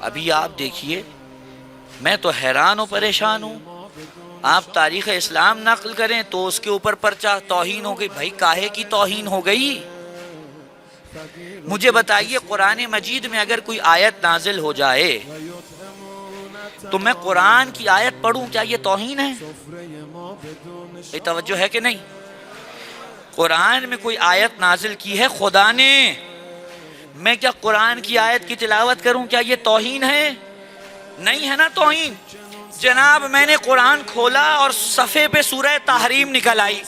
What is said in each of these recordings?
ابھی آپ دیکھیے، میں تو حیران و پریشان ہوں، آپ تاریخ اسلام نقل کریں تو اس کے اوپر پرچہ توہین ہو گئی۔ بھائی کاہے کی توہین ہو گئی؟ مجھے بتائیے، قرآن مجید میں اگر کوئی آیت نازل ہو جائے تو میں قرآن کی آیت پڑھوں، کیا یہ توہین ہے؟ یہ توجہ ہے کہ نہیں؟ قرآن میں کوئی آیت نازل کی ہے خدا نے، میں کیا قرآن کی آیت کی تلاوت کروں، کیا یہ توہین ہے؟ نہیں ہے نا توہین۔ جناب میں نے قرآن کھولا اور صفحے پہ سورہ تحریم نکل آئی،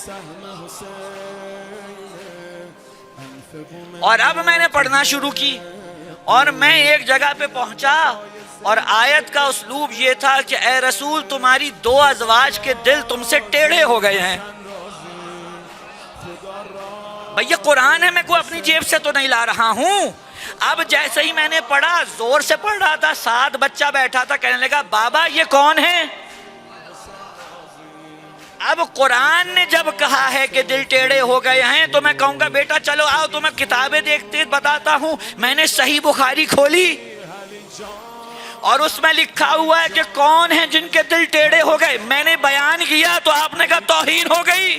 اور اب میں نے پڑھنا شروع کی، اور میں ایک جگہ پہ پہنچا اور آیت کا اسلوب یہ تھا کہ اے رسول تمہاری 2 ازواج کے دل تم سے ٹیڑھے ہو گئے ہیں۔ بھئی یہ قرآن ہے، میں کوئی اپنی جیب سے تو نہیں لا رہا ہوں۔ اب جیسے ہی میں نے پڑھا، زور سے پڑھ رہا تھا، ساتھ بچہ بیٹھا تھا، کہنے لگا بابا یہ کون ہے؟ اب قرآن نے جب کہا ہے کہ دل ٹیڑھے ہو گئے ہیں تو میں کہوں گا بیٹا چلو آؤ تمہیں کتابیں دیکھتے بتاتا ہوں۔ میں نے صحیح بخاری کھولی اور اس میں لکھا ہوا ہے کہ کون ہیں جن کے دل ٹیڑھے ہو گئے۔ میں نے بیان کیا تو آپ نے کہا توہین ہو گئی۔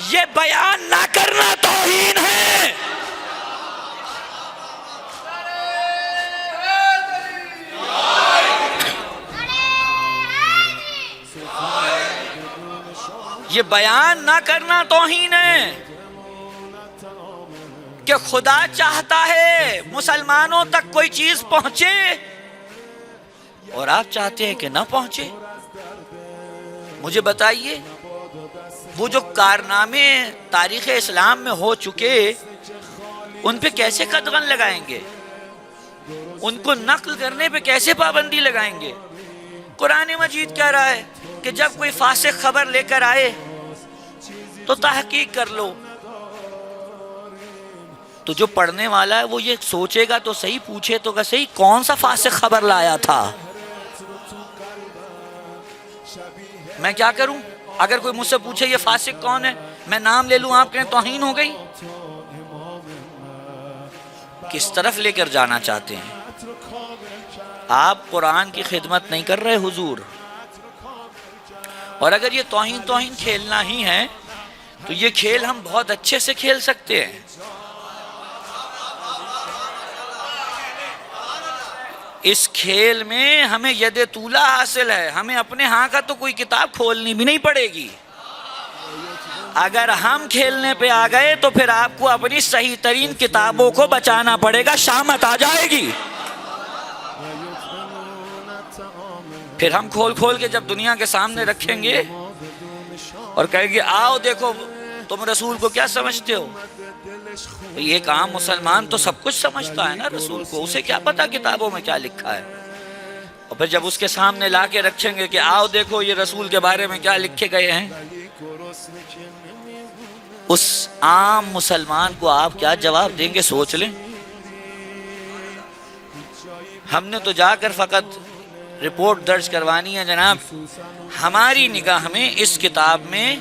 یہ بیان نہ کرنا توہین ہے۔ یہ بیان نہ کرنا توہین ہے کہ خدا چاہتا ہے مسلمانوں تک کوئی چیز پہنچے اور آپ چاہتے ہیں کہ نہ پہنچے۔ مجھے بتائیے، وہ جو کارنامے تاریخ اسلام میں ہو چکے ان پہ کیسے قدغن لگائیں گے؟ ان کو نقل کرنے پہ کیسے پابندی لگائیں گے؟ قرآن مجید کہہ رہا ہے کہ جب کوئی فاسق خبر لے کر آئے تو تحقیق کر لو۔ تو جو پڑھنے والا ہے وہ یہ سوچے گا تو صحیح، پوچھے تو کہ صحیح کون سا فاسق خبر لایا تھا۔ میں کیا کروں؟ اگر کوئی مجھ سے پوچھے یہ فاسق کون ہے، میں نام لے لوں، آپ کہیں توہین ہو گئی۔ کس طرف لے کر جانا چاہتے ہیں؟ آپ قرآن کی خدمت نہیں کر رہے حضور۔ اور اگر یہ توہین کھیلنا ہی ہے تو یہ کھیل ہم بہت اچھے سے کھیل سکتے ہیں۔ اس کھیل میں ہمیں ید طولہ حاصل ہے، ہمیں اپنے ہاں کا تو کوئی کتاب کھولنی بھی نہیں پڑے گی۔ اگر ہم کھیلنے پہ آ گئے تو پھر آپ کو اپنی صحیح ترین کتابوں کو بچانا پڑے گا، شامت آ جائے گی۔ پھر ہم کھول کے جب دنیا کے سامنے رکھیں گے اور کہیں گے آؤ دیکھو تم رسول کو کیا سمجھتے ہو۔ ایک عام مسلمان تو سب کچھ سمجھتا ہے نا رسول کو، اسے کیا پتا کتابوں میں کیا لکھا ہے۔ اور پھر جب اس کے سامنے لا کے رکھیں گے کہ آؤ دیکھو یہ رسول کے بارے میں کیا لکھے گئے ہیں، اس عام مسلمان کو آپ کیا جواب دیں گے؟ سوچ لیں۔ ہم نے تو جا کر فقط رپورٹ درج کروانی ہے جناب، ہماری نگاہ میں اس کتاب میں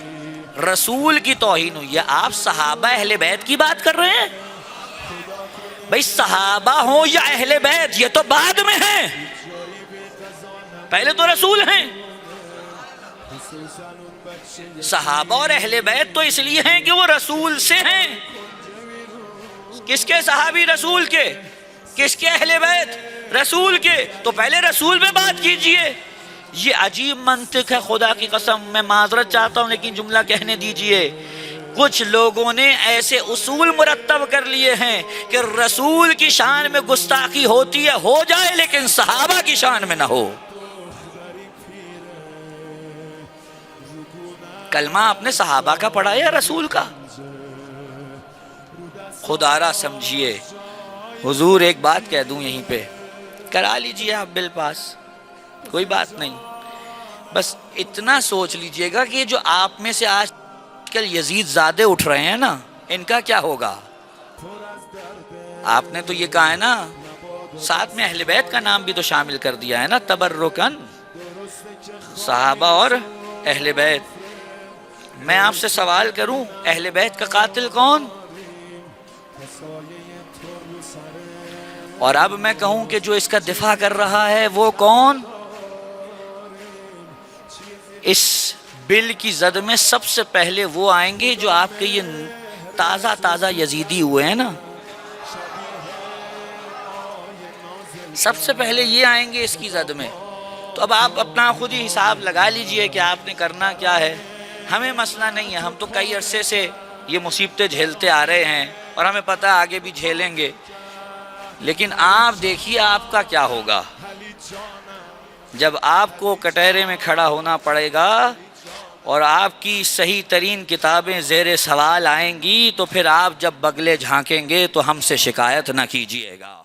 رسول کی توہین ہوئی ہے۔ آپ صحابہ اہل بیت کی بات کر رہے ہیں؟ بھئی صحابہ ہوں یا اہل بیت، یہ تو بعد میں ہیں، پہلے تو رسول ہیں۔ صحابہ اور اہل بیت تو اس لیے ہیں کہ وہ رسول سے ہیں۔ کس کے صحابی؟ رسول کے۔ کس کے اہل بیت؟ رسول کے۔ تو پہلے رسول پہ بات کیجئے۔ یہ عجیب منطق ہے، خدا کی قسم میں معذرت چاہتا ہوں لیکن جملہ کہنے دیجئے۔ کچھ لوگوں نے ایسے اصول مرتب کر لیے ہیں کہ رسول کی شان میں گستاخی ہوتی ہے، ہو جائے، لیکن صحابہ کی شان میں نہ ہو۔ کلمہ اپنے صحابہ کا پڑھا یا رسول کا؟ خدا را سمجھیے۔ حضور ایک بات کہہ دوں یہیں پہ، کرا لیجئے آپ بل پاس، کوئی بات نہیں، بس اتنا سوچ لیجئے گا کہ جو آپ میں سے آج کل یزید زادے اٹھ رہے ہیں نا، ان کا کیا ہوگا؟ آپ نے تو یہ کہا ہے نا، ساتھ میں اہل بیت کا نام بھی تو شامل کر دیا ہے نا، تبرکن صحابہ اور اہل بیت۔ میں آپ سے سوال کروں، اہل بیت کا قاتل کون؟ اور اب میں کہوں کہ جو اس کا دفاع کر رہا ہے وہ کون؟ اس بل کی زد میں سب سے پہلے وہ آئیں گے جو آپ کے یہ تازہ یزیدی ہوئے ہیں نا، سب سے پہلے یہ آئیں گے اس کی زد میں۔ تو اب آپ اپنا خود ہی حساب لگا لیجئے کہ آپ نے کرنا کیا ہے۔ ہمیں مسئلہ نہیں ہے، ہم تو کئی عرصے سے یہ مصیبتیں جھیلتے آ رہے ہیں اور ہمیں پتہ آگے بھی جھیلیں گے، لیکن آپ دیکھیے آپ کا کیا ہوگا جب آپ کو کٹہرے میں کھڑا ہونا پڑے گا اور آپ کی صحیح ترین کتابیں زیر سوال آئیں گی، تو پھر آپ جب بگلے جھانکیں گے تو ہم سے شکایت نہ کیجیے گا۔